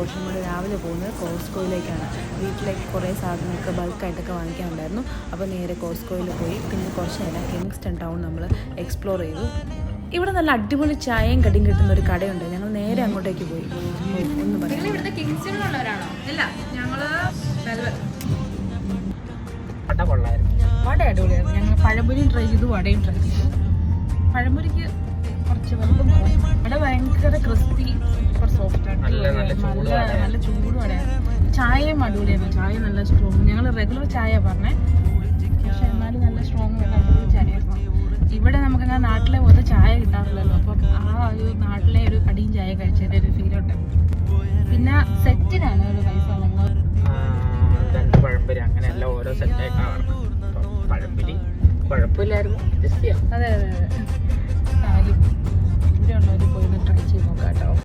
Portion കൂടെ രാവിലെ പോകുന്നത് കോസ്കോയിലേക്കാണ്. വീട്ടിലേക്ക് കുറേ സാധനങ്ങളൊക്കെ ബൾക്കായിട്ടൊക്കെ വാങ്ങിക്കാനുണ്ടായിരുന്നു. അപ്പോൾ നേരെ കോസ്കോയിൽ പോയി പിന്നെ കുറച്ച് നേരം കിങ്സ്റ്റൺ ടൗൺ നമ്മൾ എക്സ്പ്ലോർ ചെയ്തു. ഇവിടെ നല്ല അടിപൊളി ചായയും കടിയും കിട്ടുന്ന ഒരു കടയുണ്ട്. ഞങ്ങൾ നേരെ അങ്ങോട്ടേക്ക് പോയി. ഒന്നും പറയാം. ഇവിടുത്തെ കിങ്സ്റ്റണിലുള്ളവരാണോ? ഇല്ല, ഞങ്ങള് വട അടിപൊളിയായിരുന്നു. ഞങ്ങൾ പഴംപൊരിയും ട്രൈ ചെയ്തു, വടയും ട്രൈ ചെയ്തു. പഴംപൊരിക്ക് കുറച്ച് വെള്ളം വട ഭയങ്കര ക്രിസ്പി, സൂപ്പർ സോഫ്റ്റ് ആയിട്ട് നല്ല ചൂട് വടയാണ്. ചായയും അടിപൊളിയായിരുന്നു. ചായ നല്ല സ്ട്രോങ്. ഞങ്ങൾ റെഗുലർ ചായ പറഞ്ഞേ, പക്ഷെ എന്നാലും നല്ല സ്ട്രോങ് അടിപൊളി ചായയായിരുന്നു. ഇവിടെ നമുക്കങ്ങനെ നാട്ടിലെ പോലെ ചായ കിട്ടാറില്ലല്ലോ. അപ്പം ആ ഒരു നാട്ടിലെ ഒരു കടിയും ചായ കഴിച്ചതിൻ്റെ ഒരു ഫീലുണ്ട്. പിന്നെ സെറ്റിനാണ് ഒരു പൈസ പഴംപൊരി അങ്ങനെയല്ല, ഓരോ സെറ്റായിട്ടാണ്. പഴംപൊരി കുഴപ്പമില്ലായിരുന്നു, അഡ്ജസ്റ്റ് ചെയ്യാം. അതെ അതെ അതെ. ഇവിടെ ഉള്ളവർ പോയി ട്രൈ ചെയ്ത് നോക്കാം കേട്ടോ.